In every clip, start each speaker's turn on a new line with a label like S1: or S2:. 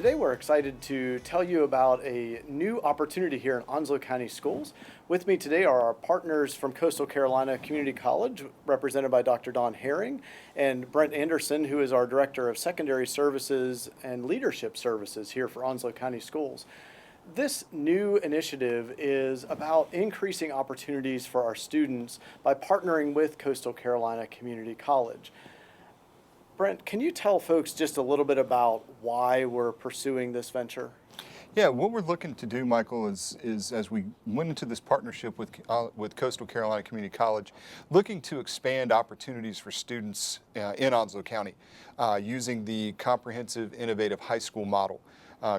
S1: today we're excited to tell you about a new opportunity here in Onslow County Schools. With me today are our partners from Coastal Carolina Community College, represented by Dr. Don Herring, and Brent Anderson, who is our Director of Secondary Services and Leadership Services here for Onslow County Schools. This new initiative is about increasing opportunities for our students by partnering with Coastal Carolina Community College. Brent, can you tell folks just a little bit about why we're pursuing this venture?
S2: Yeah, what we're looking to do, Michael, is as we went into this partnership with Coastal Carolina Community College, looking to expand opportunities for students in Onslow County using the comprehensive innovative high school model.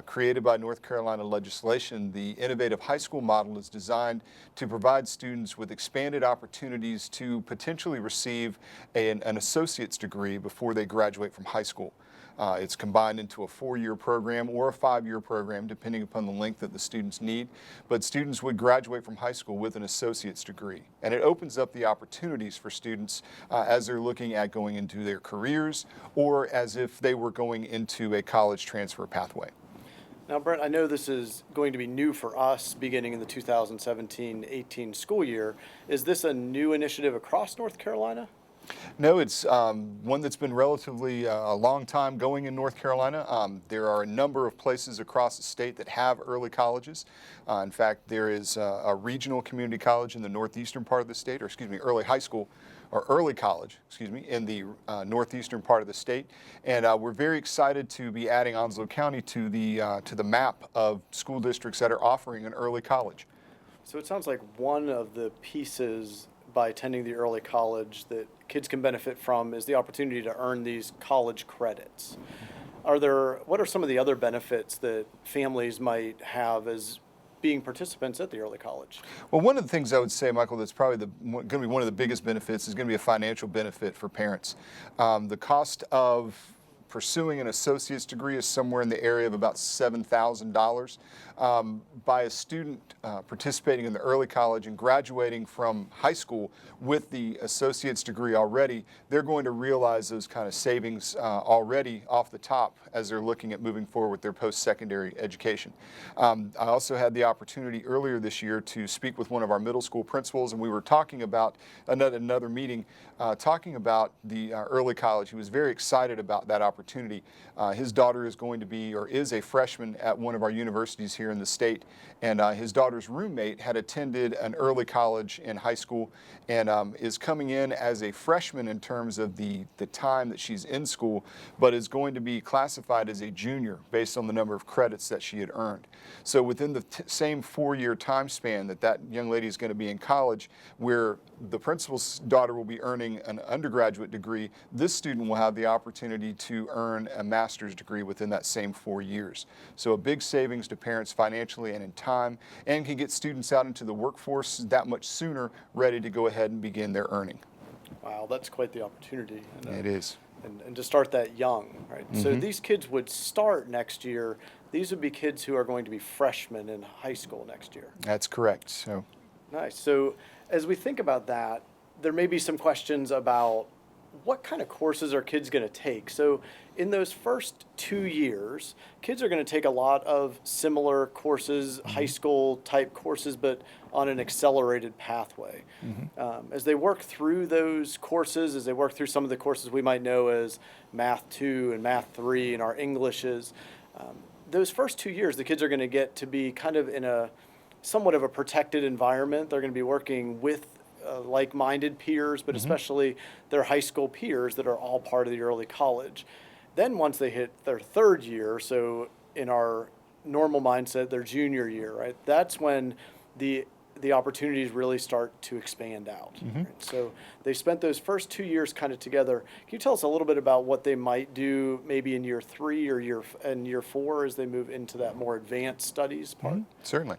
S2: Created by North Carolina legislation, the innovative high school model is designed to provide students with expanded opportunities to potentially receive an associate's degree before they graduate from high school. It's combined into a 4-year program or a 5-year program, depending upon the length that the students need. But students would graduate from high school with an associate's degree. And it opens up the opportunities for students as they're looking at going into their careers or as if they were going into a college transfer pathway.
S1: Now, Brent, I know this is going to be new for us beginning in the 2017-18 school year. Is this a new initiative across North Carolina?
S2: No, it's one that's been relatively a long time going in North Carolina. There are a number of places across the state that have early colleges. In fact, there is a regional community college in the northeastern part of the state, or excuse me, early high school, or early college, excuse me, in the northeastern part of the state. And we're very excited to be adding Onslow County to the map of school districts that are offering an early college.
S1: So it sounds like one of the pieces by attending the early college that kids can benefit from is the opportunity to earn these college credits. What are some of the other benefits that families might have as being participants at the early college?
S2: Well, one of the things I would say, Michael, that's probably going to be one of the biggest benefits is going to be a financial benefit for parents. The cost of pursuing an associate's degree is somewhere in the area of about $7,000. By a student participating in the early college and graduating from high school with the associate's degree already, they're going to realize those kind of savings already off the top as they're looking at moving forward with their post-secondary education. I also had the opportunity earlier this year to speak with one of our middle school principals, and we were talking about another meeting, talking about the early college. He was very excited about that opportunity. His daughter is going to be, or is a freshman at one of our universities here in the state, and his daughter's roommate had attended an early college in high school and is coming in as a freshman in terms of the time that she's in school, but is going to be classified as a junior based on the number of credits that she had earned. So within the same 4-year time span that young lady is going to be in college, where the principal's daughter will be earning an undergraduate degree, this student will have the opportunity to earn a master's degree within that same 4 years. So a big savings to parents financially and in time, and can get students out into the workforce that much sooner, ready to go ahead and begin their earning.
S1: Wow, that's quite the opportunity.
S2: It is.
S1: And to start that young, right?
S2: Mm-hmm.
S1: So these kids would start next year. These would be kids who are going to be freshmen in high school next year.
S2: That's correct. So
S1: nice. So as we think about that, there may be some questions about what kind of courses are kids going to take. So in those first 2 years, kids are going to take a lot of similar courses, high school type courses, but on an accelerated pathway. As they work through those courses, as they work through some of the courses we might know as Math 2 and Math 3 and our Englishes, those first 2 years, the kids are going to get to be kind of in a somewhat of a protected environment. They're going to be working with like-minded peers, but especially their high school peers that are all part of the early college. Then once they hit their 3rd year, so in our normal mindset, their junior year, right? That's when the opportunities really start to expand out. Right? So they spent those first 2 years kind of together. Can you tell us a little bit about what they might do maybe in year 3 or year 4 as they move into that more advanced studies part?
S2: Certainly.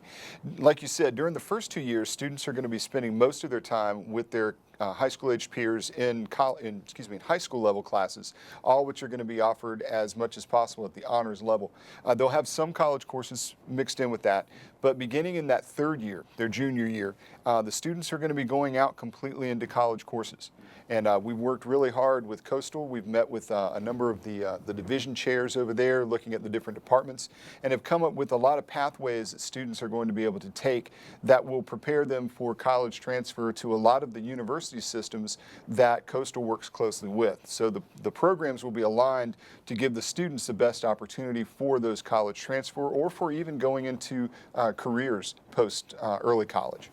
S2: Like you said, during the first 2 years, students are going to be spending most of their time with their high school age peers in high school level classes, all which are going to be offered as much as possible at the honors level. They'll have some college courses mixed in with that, but beginning in that third year, their junior year, the students are going to be going out completely into college courses. And we've worked really hard with Coastal. We've met with a number of the division chairs over there looking at the different departments, and have come up with a lot of pathways that students are going to be able to take that will prepare them for college transfer to a lot of the university systems that Coastal works closely with. So the programs will be aligned to give the students the best opportunity for those college transfer, or for even going into careers post early college.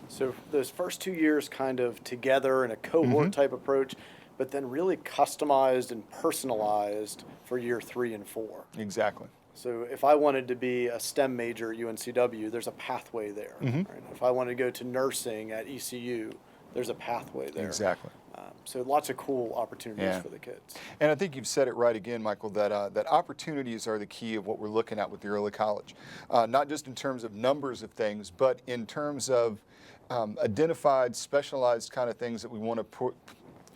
S1: So those first 2 years kind of together in a cohort type approach, but then really customized and personalized for year 3 and 4.
S2: Exactly.
S1: So if I wanted to be a STEM major at UNCW, there's a pathway there. Right? If I wanted to go to nursing at ECU, there's a pathway there.
S2: Exactly.
S1: So lots of cool opportunities for the kids.
S2: And I think you've said it right again, Michael, that that opportunities are the key of what we're looking at with the early college. Not just in terms of numbers of things, but in terms of identified, specialized kind of things that we want to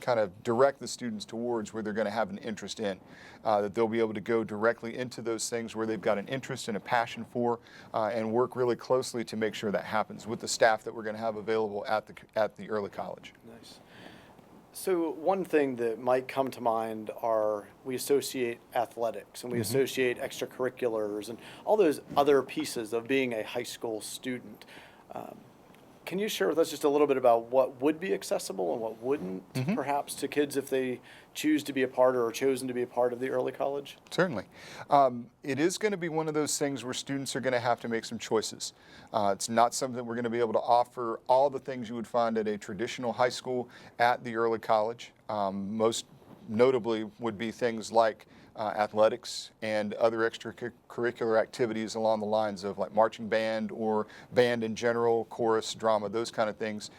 S2: kind of direct the students towards, where they're going to have an interest in, that they'll be able to go directly into those things where they've got an interest and a passion for, and work really closely to make sure that happens with the staff that we're going to have available at the early college.
S1: Nice. So one thing that might come to mind are we associate athletics and we associate extracurriculars and all those other pieces of being a high school student. Can you share with us just a little bit about what would be accessible and what wouldn't, perhaps, to kids if they choose to be a part or are chosen to be a part of the early college?
S2: Certainly. It is going to be one of those things where students are going to have to make some choices. It's not something that we're going to be able to offer all the things you would find at a traditional high school at the early college. Most notably would be things like athletics and other extracurricular activities along the lines of like marching band or band in general, chorus, drama, those kind of things.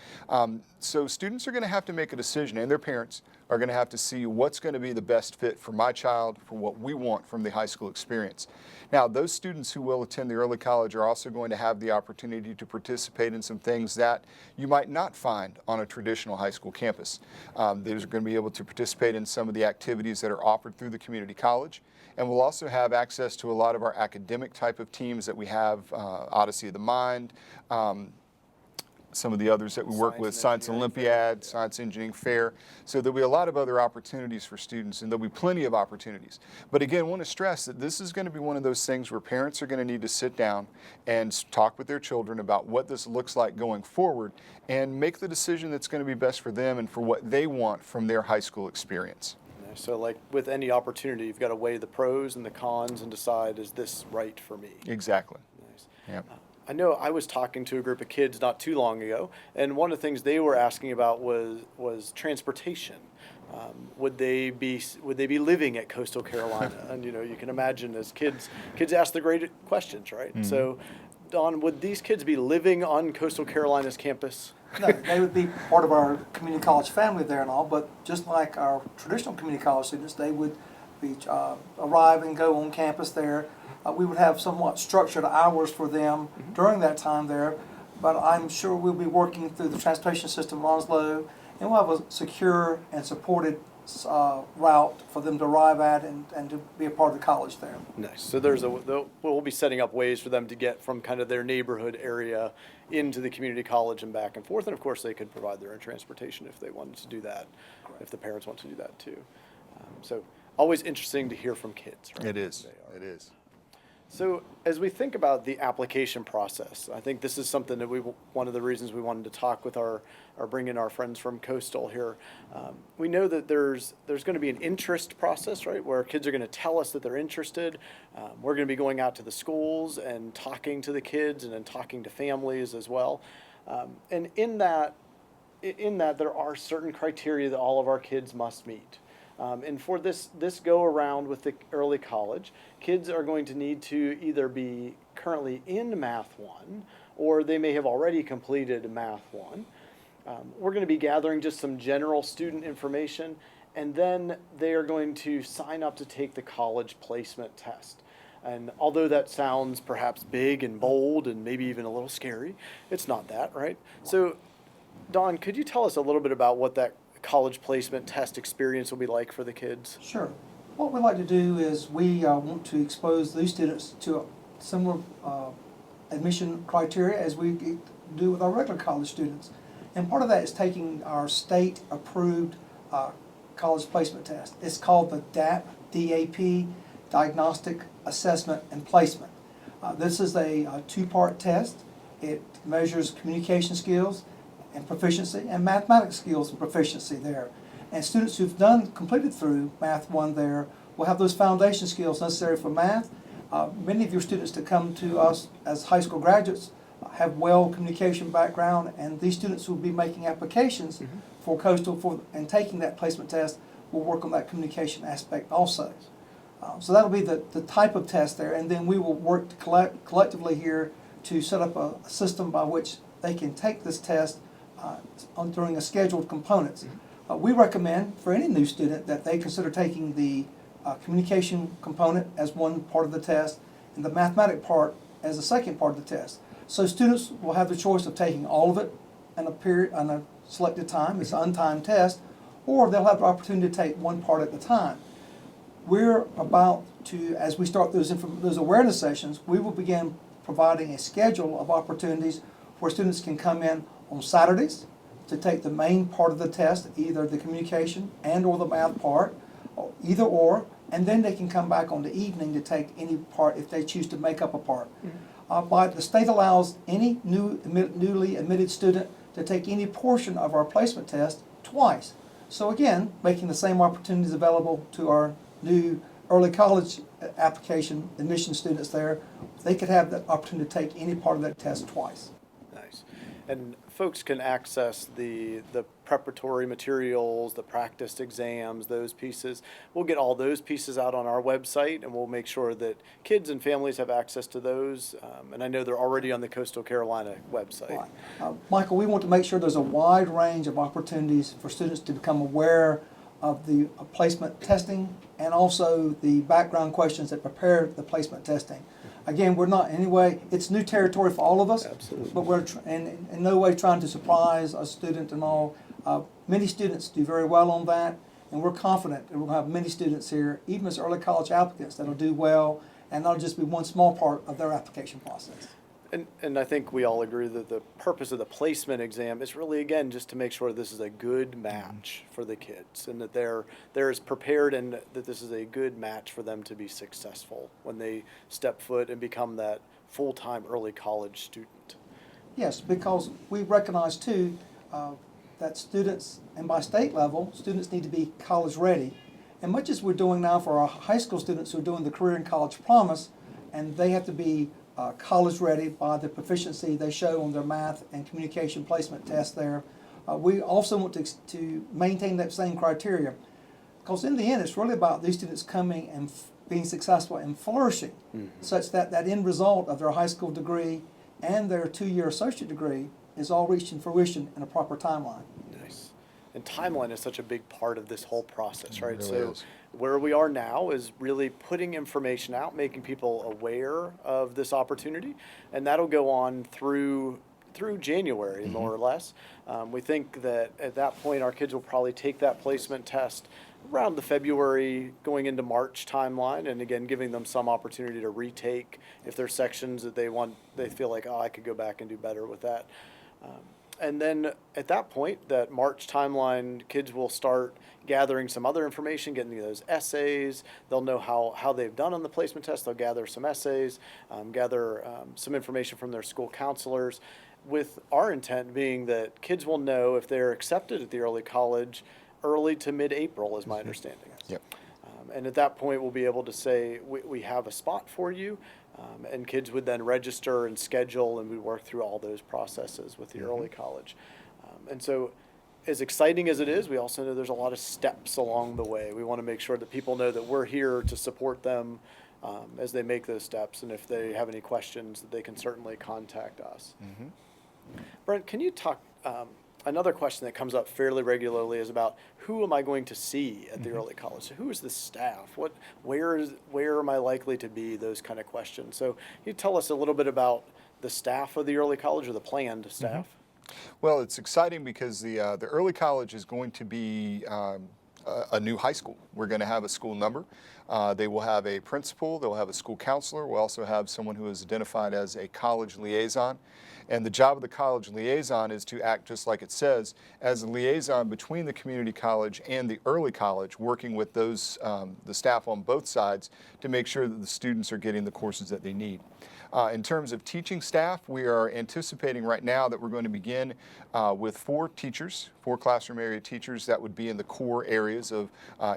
S2: So students are going to have to make a decision, and their parents are going to have to see what's going to be the best fit for my child, for what we want from the high school experience. Now, those students who will attend the early college are also going to have the opportunity to participate in some things that you might not find on a traditional high school campus. They're going to be able to participate in some of the activities that are offered through the community college, and we'll also have access to a lot of our academic type of teams that we have, Odyssey of the Mind, some of the others that we work with, Science Olympiad, Science Engineering Fair. So there'll be a lot of other opportunities for students, and there'll be plenty of opportunities. But again, I want to stress that this is going to be one of those things where parents are going to need to sit down and talk with their children about what this looks like going forward, and make the decision that's going to be best for them and for what they want from their high school experience.
S1: So like with any opportunity, you've got to weigh the pros and the cons and decide, is this right for me?
S2: Exactly.
S1: Nice.
S2: Yep.
S1: I know I was talking to a group of kids not too long ago, and one of the things they were asking about was transportation. Would they be living at Coastal Carolina? And you can imagine as kids ask the great questions, right? So, Don, would these kids be living on Coastal Carolina's campus?
S3: No, they would be part of our community college family there and all, but just like our traditional community college students, they would be arrive and go on campus there. We would have somewhat structured hours for them during that time there, but I'm sure we'll be working through the transportation system in Onslow, and we'll have a secure and supported route for them to arrive at and to be a part of the college there.
S1: Nice. So we'll be setting up ways for them to get from kind of their neighborhood area into the community college and back and forth, and of course they could provide their own transportation if they wanted to do that, if the parents want to do that too. So always interesting to hear from kids, right?
S2: It is. It is.
S1: So as we think about the application process, I think this is something that one of the reasons we wanted to talk with or bring in our friends from Coastal here. We know that there's going to be an interest process, right, where kids are going to tell us that they're interested. We're going to be going out to the schools and talking to the kids and then talking to families as well. And in that there are certain criteria that all of our kids must meet. And for this go around with the early college, kids are going to need to either be currently in Math 1 or they may have already completed Math 1. We're going to be gathering just some general student information, and then they are going to sign up to take the college placement test. And although that sounds perhaps big and bold and maybe even a little scary, it's not that, right? So Don, could you tell us a little bit about what that college placement test experience will be like for the kids?
S3: Sure. What we like to do is we want to expose these students to similar admission criteria as we do with our regular college students. And part of that is taking our state-approved college placement test. It's called the DAP, Diagnostic Assessment and Placement. This is a two-part test. It measures communication skills and proficiency and mathematics skills and proficiency there. And students who've completed through Math 1 there will have those foundation skills necessary for math. Many of your students that come to us as high school graduates have well communication background, and these students who will be making applications for Coastal and taking that placement test will work on that communication aspect also. So that'll be the type of test there, and then we will work collectively here to set up a system by which they can take this test during a scheduled components. We recommend for any new student that they consider taking the communication component as one part of the test and the mathematic part as the second part of the test. So students will have the choice of taking all of it in a period, on a selected time, it's an untimed test, or they'll have the opportunity to take one part at a time. We're about to, as we start those awareness sessions, we will begin providing a schedule of opportunities where students can come in on Saturdays to take the main part of the test, either the communication and or the math part, or either or, and then they can come back on the evening to take any part if they choose to make up a part. But the state allows any newly admitted student to take any portion of our placement test twice. So again, making the same opportunities available to our new early college application admission students there. They could have the opportunity to take any part of that test twice.
S1: Nice. And folks can access the preparatory materials, the practice exams, those pieces. We'll get all those pieces out on our website, and we'll make sure that kids and families have access to those. And I know they're already on the Coastal Carolina website.
S3: Right. Michael, we want to make sure there's a wide range of opportunities for students to become aware of the placement testing and also the background questions that prepare the placement testing. Again, we're not in any way, it's new territory for all of us.
S1: Absolutely.
S3: But we're in no way trying to surprise a student and all. Many students do very well on that, and we're confident that we'll have many students here, even as early college applicants, that'll do well, and that'll just be one small part of their application process.
S1: And I think we all agree that the purpose of the placement exam is really, again, just to make sure this is a good match for the kids and that they're as prepared and that this is a good match for them to be successful when they step foot and become that full-time early college student.
S3: Yes, because we recognize too that students, and by state level, students need to be college ready. And much as we're doing now for our high school students who are doing the Career and College Promise, and they have to be college ready by the proficiency they show on their math and communication placement test there. We also want to maintain that same criteria, because in the end it's really about these students coming and being successful and flourishing, such that that end result of their high school degree and their 2-year associate degree is all reached in fruition in a proper timeline.
S1: Nice. And timeline is such a big part of this whole process, right?
S2: Really
S1: So
S2: is.
S1: where we are now is really putting information out, making people aware of this opportunity, and that'll go on through January, more or less. We think that at that point our kids will probably take that placement test around the February going into March timeline, and again giving them some opportunity to retake if there's sections that they feel like, oh, I could go back and do better with that. And then at that point, that March timeline, kids will start gathering some other information, getting those essays. They'll know how they've done on the placement test. They'll gather some essays, gather some information from their school counselors, with our intent being that kids will know if they're accepted at the early college early to mid-April, is my understanding.
S2: Yep.
S1: And at that point, we'll be able to say, we have a spot for you. And kids would then register and schedule, and we work through all those processes with the early college. And so as exciting as it is, we also know there's a lot of steps along the way. We want to make sure that people know that we're here to support them as they make those steps. And if they have any questions, that they can certainly contact us. Brent, can you talk, another question that comes up fairly regularly is about who am I going to see at the early college? So who is the staff? Where am I likely to be? Those kind of questions. So can you tell us a little bit about the staff of the early college or the planned staff?
S2: Well, it's exciting because the early college is going to be a new high school. We're going to have a school number. They will have a principal. They'll have a school counselor. We'll also have someone who is identified as a college liaison. And the job of the college liaison is to act just like it says, as a liaison between the community college and the early college, working with those the staff on both sides to make sure that the students are getting the courses that they need. In terms of teaching staff, we are anticipating right now that we're going to begin with 4 teachers, 4 classroom area teachers that would be in the core areas of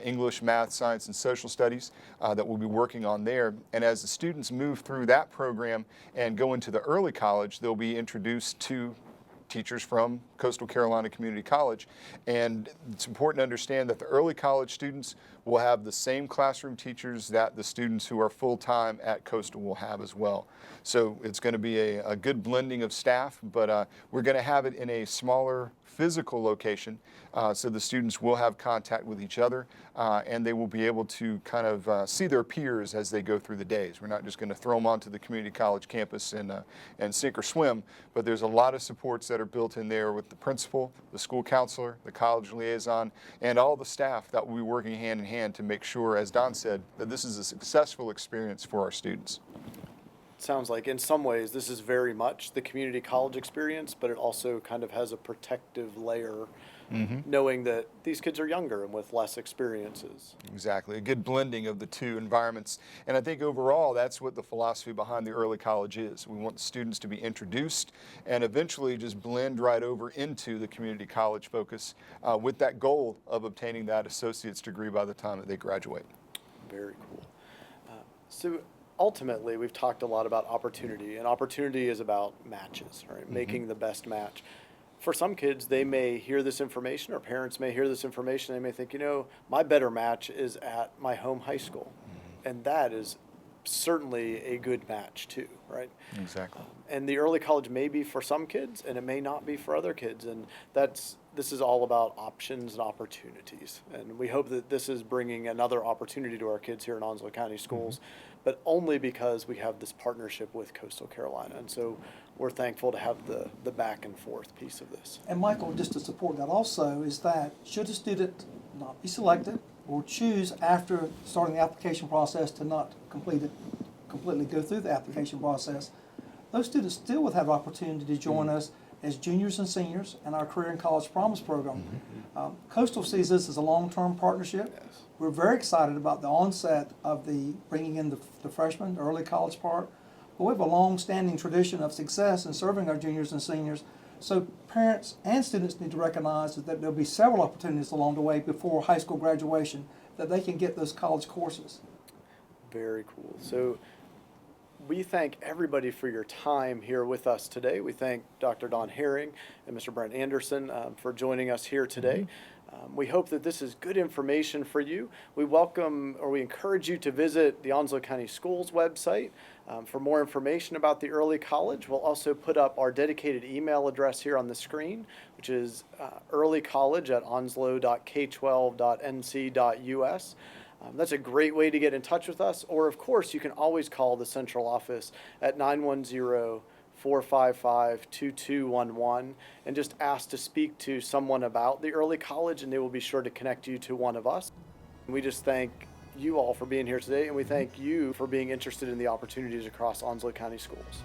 S2: English, math, science, and social studies that we'll be working on there. And as the students move through that program and go into the early college, they'll be introduced to teachers from Coastal Carolina Community College. And it's important to understand that the early college students will have the same classroom teachers that the students who are full-time at Coastal will have as well. So it's going to be a good blending of staff, but we're going to have it in a smaller physical location, so the students will have contact with each other, and they will be able to kind of see their peers as they go through the days. We're not just going to throw them onto the community college campus and sink or swim, but there's a lot of supports that are built in there with the principal, the school counselor, the college liaison, and all the staff that will be working hand in hand to make sure, as Don said, that this is a successful experience for our students.
S1: Sounds like in some ways this is very much the community college experience, but it also kind of has a protective layer, knowing that these kids are younger and with less experiences.
S2: Exactly, a good blending of the two environments. And I think overall that's what the philosophy behind the early college is. We want the students to be introduced and eventually just blend right over into the community college focus with that goal of obtaining that associate's degree by the time that they graduate.
S1: Very cool. So ultimately, we've talked a lot about opportunity, and opportunity is about matches, right? Making the best match. For some kids, they may hear this information, or parents may hear this information, they may think, you know, my better match is at my home high school. And that is certainly a good match too, right?
S2: Exactly.
S1: And the early college may be for some kids, and it may not be for other kids. And this is all about options and opportunities. And we hope that this is bringing another opportunity to our kids here in Onslow County Schools, but only because we have this partnership with Coastal Carolina. And so we're thankful to have the back and forth piece of this.
S3: And Michael, just to support that also, is that should a student not be selected or choose after starting the application process to not completely go through the application process, those students still would have the opportunity to join us as juniors and seniors in our Career and College Promise program. Coastal sees this as a long-term partnership.
S1: Yes.
S3: We're very excited about the onset of the bringing in the freshmen, the early college part. But we have a long-standing tradition of success in serving our juniors and seniors. So parents and students need to recognize that there'll be several opportunities along the way before high school graduation that they can get those college courses.
S1: Very cool. So we thank everybody for your time here with us today. We thank Dr. Don Herring and Mr. Brent Anderson for joining us here today. We hope that this is good information for you. We encourage you to visit the Onslow County Schools website for more information about the early college. We'll also put up our dedicated email address here on the screen, which is earlycollege@onslow.k12.nc.us. That's a great way to get in touch with us. Or, of course, you can always call the central office at 910-455-2211 and just ask to speak to someone about the early college, and they will be sure to connect you to one of us. We just thank you all for being here today, and we thank you for being interested in the opportunities across Onslow County Schools.